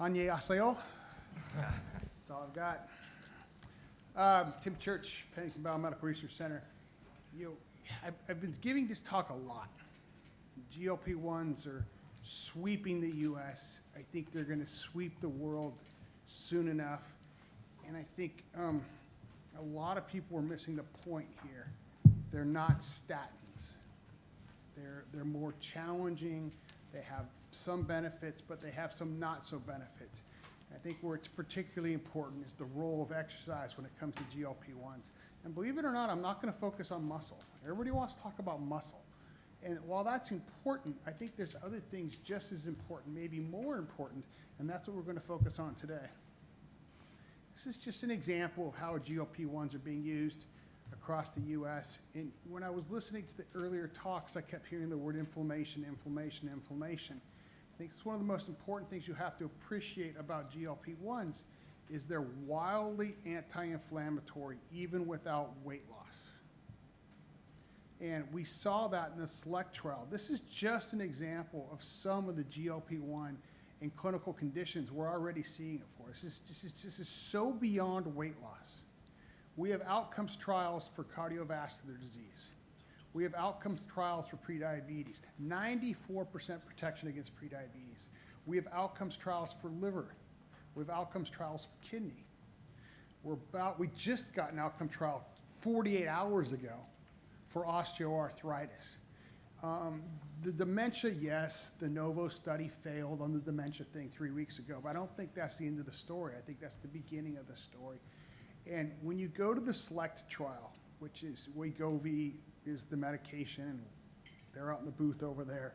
Annyeonghaseyo. That's all I've got. Tim Church, Pennington Biomedical Research Center. I've been giving this talk a lot. GLP-1's are sweeping the U.S. I think they're going to sweep the world soon enough. And I think a lot of people are missing the point here. They're not statins. They're more challenging. They have some benefits, but they have some not so benefits. I think where it's particularly important is the role of exercise when it comes to GLP-1s. And believe it or not, I'm not going to focus on muscle. Everybody wants to talk about muscle. And while that's important, I think there's other things just as important, maybe more important, and that's what we're going to focus on today. This is just an example of how GLP-1s are being used across the U.S. And when I was listening to the earlier talks, I kept hearing the word inflammation, inflammation, inflammation. I think it's one of the most important things you have to appreciate about GLP-1s is they're wildly anti-inflammatory, even without weight loss. And we saw that in the SELECT trial. This is just an example of some of the GLP-1 in clinical conditions we're already seeing it for. This is so beyond weight loss. We have outcomes trials for cardiovascular disease. We have outcomes trials for prediabetes, 94% protection against prediabetes. We have outcomes trials for liver. We have outcomes trials for kidney. We just got an outcome trial 48 hours ago for osteoarthritis. The dementia, yes, the Novo study failed on the dementia thing 3 weeks ago, but I don't think that's the end of the story. I think that's the beginning of the story. And when you go to the SELECT trial, which is Wegovy is the medication, and they're out in the booth over there.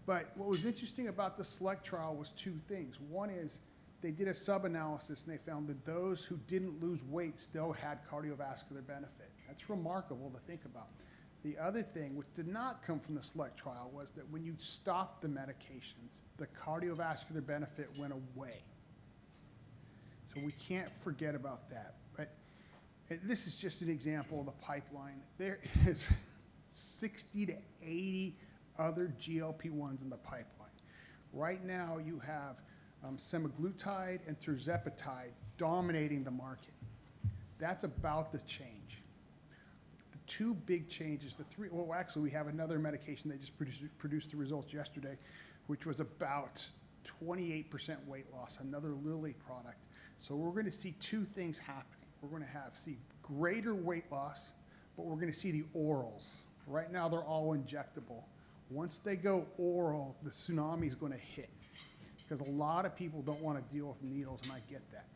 But what was interesting about the SELECT trial was two things. One is they did a sub-analysis, and they found that those who didn't lose weight still had cardiovascular benefit. That's remarkable to think about. The other thing, which did not come from the SELECT trial, was that when you stopped the medications, the cardiovascular benefit went away. So we can't forget about that. But this is just an example of the pipeline. There is 60 to 80 other GLP-1s in the pipeline. Right now, you have semaglutide and tirzepatide dominating the market. That's about to change. The two big changes, actually we have another medication they just produced the results yesterday, which was about 28% weight loss, another Lilly product. So we're going to see two things happening. We're going to see greater weight loss, but we're going to see the orals. Right now, they're all injectable. Once they go oral, the tsunami is going to hit because a lot of people don't want to deal with needles, and I get that.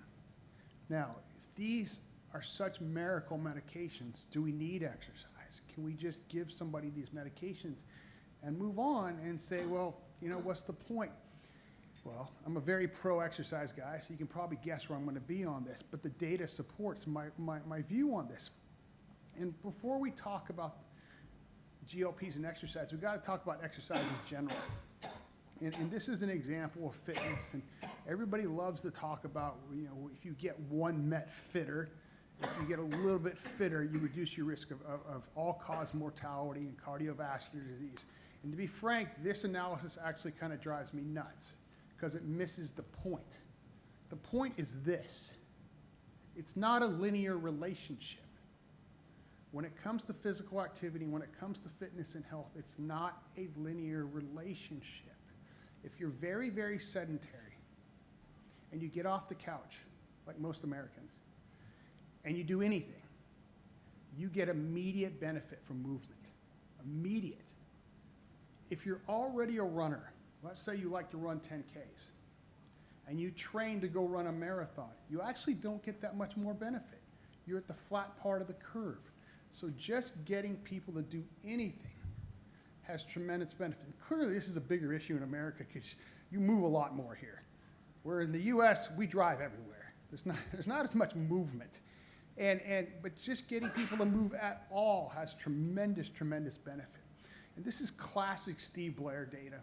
Now, if these are such miracle medications, do we need exercise? Can we just give somebody these medications and move on and say, well, what's the point? Well, I'm a very pro-exercise guy, so you can probably guess where I'm going to be on this, but the data supports my view on this. And before we talk about GLPs and exercise, we've got to talk about exercise in general. And this is an example of fitness, and everybody loves to talk about, if you get 1 Met fitter, if you get a little bit fitter, you reduce your risk of all-cause mortality and cardiovascular disease. And to be frank, this analysis actually kind of drives me nuts, because it misses the point. The point is this. It's not a linear relationship. When it comes to physical activity, when it comes to fitness and health, it's not a linear relationship. If you're very, very sedentary and you get off the couch, like most Americans, and you do anything, you get immediate benefit from movement. Immediate. If you're already a runner, let's say you like to run 10Ks, and you train to go run a marathon, you actually don't get that much more benefit. You're at the flat part of the curve. So just getting people to do anything has tremendous benefit. And clearly, this is a bigger issue in America because you move a lot more here. Where in the U.S., we drive everywhere. There's not as much movement. But just getting people to move at all has tremendous, tremendous benefit. And this is classic Steve Blair data.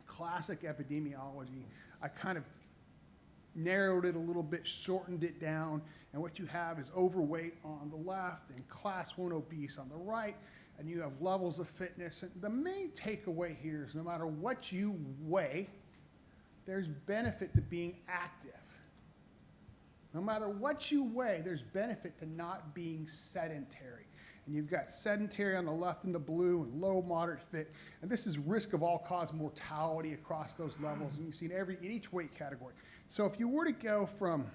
Classic epidemiology. I kind of narrowed it a little bit, shortened it down, and what you have is overweight on the left and class 1 obese on the right, and you have levels of fitness. And the main takeaway here is no matter what you weigh, there's benefit to being active. No matter what you weigh, there's benefit to not being sedentary. And you've got sedentary on the left in the blue and low, moderate, fit. And this is risk of all-cause mortality across those levels. And you've seen in each weight category. So if you were to go from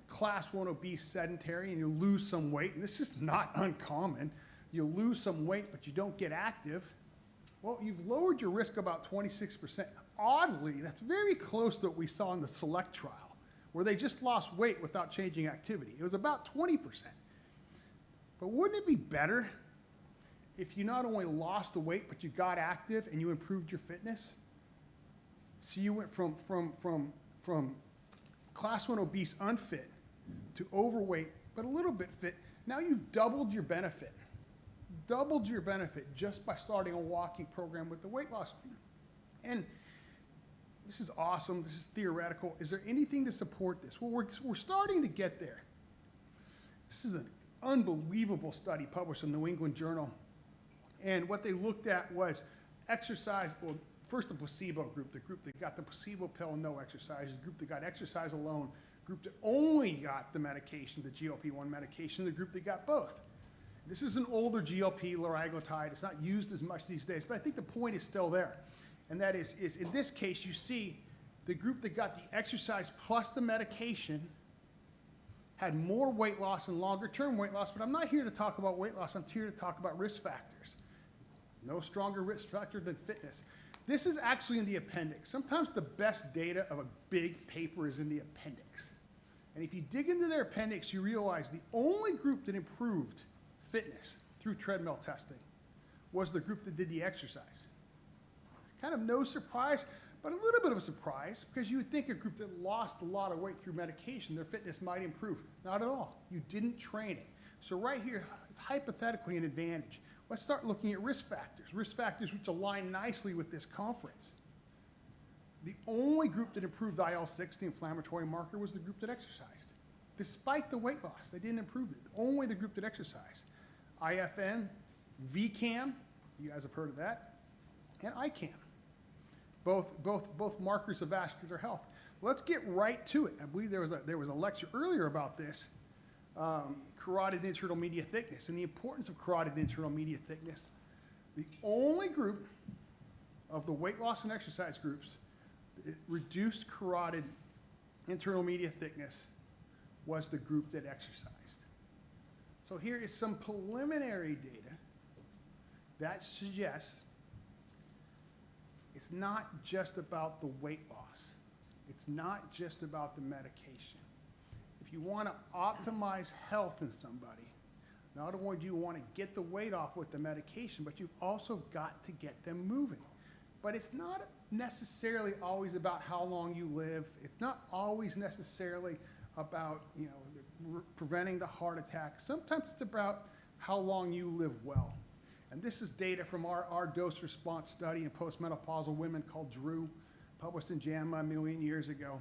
class 1 obese sedentary and you lose some weight, and this is not uncommon, you lose some weight but you don't get active, well, you've lowered your risk about 26%. Oddly, that's very close to what we saw in the SELECT trial, where they just lost weight without changing activity. It was about 20%. But wouldn't it be better if you not only lost the weight, but you got active and you improved your fitness? So you went from class 1 obese unfit to overweight, but a little bit fit. Now you've doubled your benefit. Doubled your benefit just by starting a walking program with the weight loss. And this is awesome. This is theoretical. Is there anything to support this? Well, we're starting to get there. This is an unbelievable study published in the New England Journal. And what they looked at was exercise, well, first the placebo group, the group that got the placebo pill and no exercise, the group that got exercise alone, the group that only got the medication, the GLP-1 medication, the group that got both. This is an older GLP, liraglutide. It's not used as much these days, but I think the point is still there. And that is in this case, you see the group that got the exercise plus the medication had more weight loss and longer-term weight loss, but I'm not here to talk about weight loss. I'm here to talk about risk factors. No stronger risk factor than fitness. This is actually in the appendix. Sometimes the best data of a big paper is in the appendix. And if you dig into their appendix, you realize the only group that improved fitness through treadmill testing was the group that did the exercise. Kind of no surprise, but a little bit of a surprise, because you would think a group that lost a lot of weight through medication, their fitness might improve. Not at all. You didn't train it. So right here, it's hypothetically an advantage. Let's start looking at risk factors which align nicely with this conference. The only group that improved IL-6, the inflammatory marker, was the group that exercised. Despite the weight loss, they didn't improve it. Only the group that exercised. IFN, VCAM, you guys have heard of that, and ICAM. Both markers of vascular health. Let's get right to it. I believe there was a lecture earlier about this, carotid internal media thickness and the importance of carotid internal media thickness. The only group of the weight loss and exercise groups that reduced carotid internal media thickness was the group that exercised. So here is some preliminary data that suggests it's not just about the weight loss. It's not just about the medication. If you want to optimize health in somebody, not only do you want to get the weight off with the medication, but you've also got to get them moving. But it's not necessarily always about how long you live. It's not always necessarily about, preventing the heart attack. Sometimes it's about how long you live well. And this is data from our dose response study in postmenopausal women called DREW, published in JAMA a million years ago.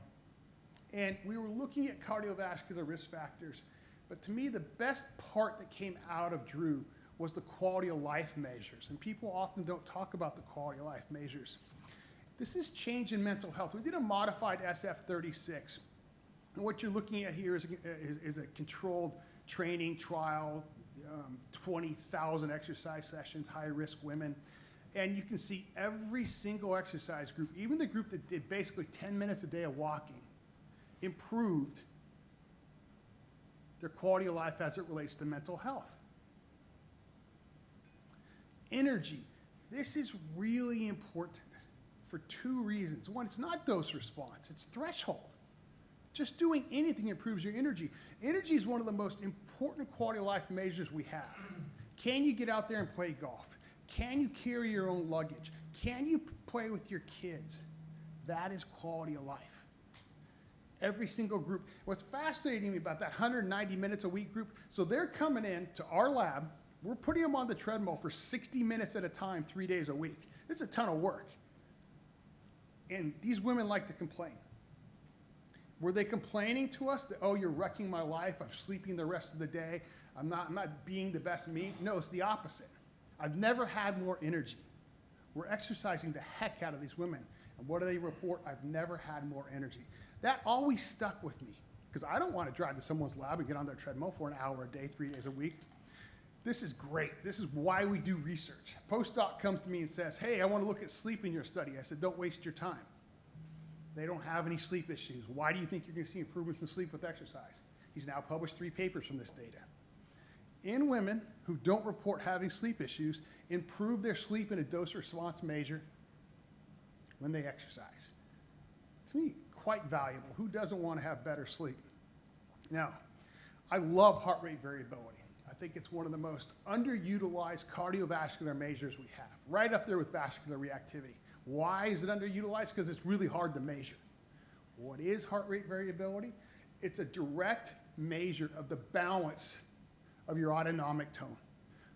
And we were looking at cardiovascular risk factors, but to me the best part that came out of DREW was the quality of life measures. And people often don't talk about the quality of life measures. This is change in mental health. We did a modified SF-36. And what you're looking at here is a controlled training trial, 20,000 exercise sessions, high-risk women. And you can see every single exercise group, even the group that did basically 10 minutes a day of walking, improved their quality of life as it relates to mental health. Energy. This is really important for two reasons. One, it's not dose response, it's threshold. Just doing anything improves your energy. Energy is one of the most important quality of life measures we have. Can you get out there and play golf? Can you carry your own luggage? Can you play with your kids? That is quality of life. Every single group. What's fascinating to me about that 190 minutes a week group, so they're coming in to our lab, we're putting them on the treadmill for 60 minutes at a time, 3 days a week. It's a ton of work. And these women like to complain. Were they complaining to us that, oh, you're wrecking my life, I'm sleeping the rest of the day, I'm not being the best me? No, it's the opposite. I've never had more energy. We're exercising the heck out of these women. And what do they report? I've never had more energy. That always stuck with me because I don't want to drive to someone's lab and get on their treadmill for an hour a day, 3 days a week. This is great. This is why we do research. Postdoc comes to me and says, hey, I want to look at sleep in your study. I said, don't waste your time. They don't have any sleep issues. Why do you think you're going to see improvements in sleep with exercise? He's now published 3 papers from this data. In women who don't report having sleep issues, improve their sleep in a dose-response measure when they exercise. To me, quite valuable. Who doesn't want to have better sleep? Now, I love heart rate variability. I think it's one of the most underutilized cardiovascular measures we have, right up there with vascular reactivity. Why is it underutilized? Because it's really hard to measure. What is heart rate variability? It's a direct measure of the balance of your autonomic tone.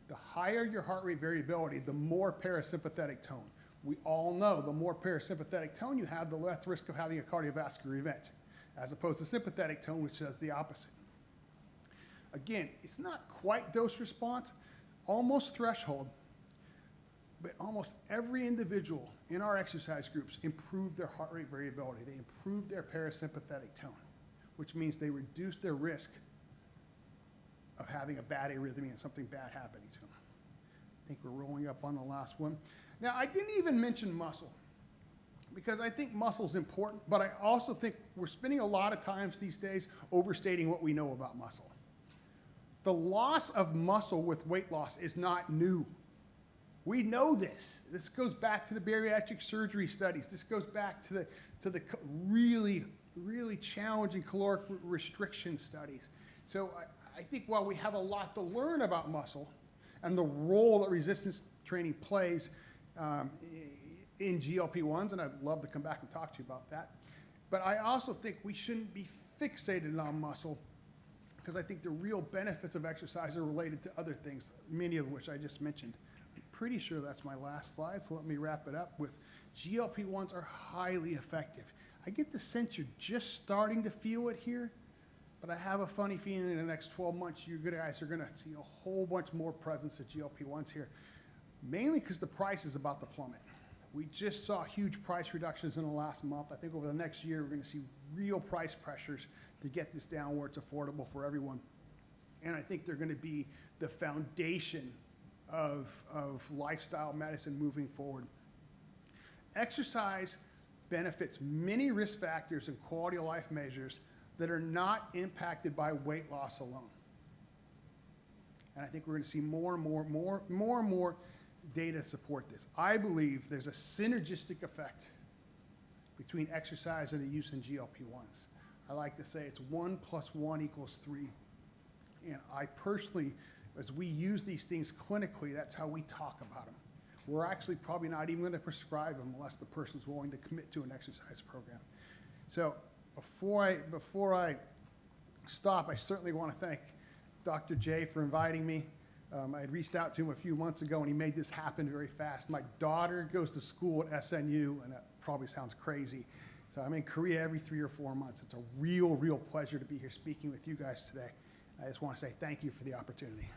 The higher your heart rate variability, the more parasympathetic tone. We all know the more parasympathetic tone you have, the less risk of having a cardiovascular event, as opposed to sympathetic tone, which does the opposite. Again, it's not quite dose response, almost threshold, but almost every individual in our exercise groups improved their heart rate variability. They improved their parasympathetic tone, which means they reduced their risk of having a bad arrhythmia and something bad happening to them. I think we're rolling up on the last one. Now, I didn't even mention muscle because I think muscle is important, but I also think we're spending a lot of times these days overstating what we know about muscle. The loss of muscle with weight loss is not new. We know this. This goes back to the bariatric surgery studies. This goes back to the really, really challenging caloric restriction studies. So I think while we have a lot to learn about muscle and the role that resistance training plays in GLP-1s, and I'd love to come back and talk to you about that, but I also think we shouldn't be fixated on muscle because I think the real benefits of exercise are related to other things, many of which I just mentioned. I'm pretty sure that's my last slide, so let me wrap it up with GLP-1s are highly effective. I get the sense you're just starting to feel it here, but I have a funny feeling in the next 12 months, you guys are going to see a whole bunch more presence of GLP-1s here, mainly because the price is about to plummet. We just saw huge price reductions in the last month. I think over the next year, we're going to see real price pressures to get this down where it's affordable for everyone. And I think they're going to be the foundation of lifestyle medicine moving forward. Exercise benefits many risk factors and quality of life measures that are not impacted by weight loss alone. And I think we're going to see more and more data support this. I believe there's a synergistic effect between exercise and the use in GLP-1s. I like to say it's 1 + 1 = 3. And I personally, as we use these things clinically, that's how we talk about them. We're actually probably not even going to prescribe them unless the person's willing to commit to an exercise program. So before I stop, I certainly want to thank Dr. J for inviting me. I had reached out to him a few months ago, and he made this happen very fast. My daughter goes to school at SNU, and that probably sounds crazy. So I'm in Korea every 3 or 4 months. It's a real pleasure to be here speaking with you guys today. I just want to say thank you for the opportunity.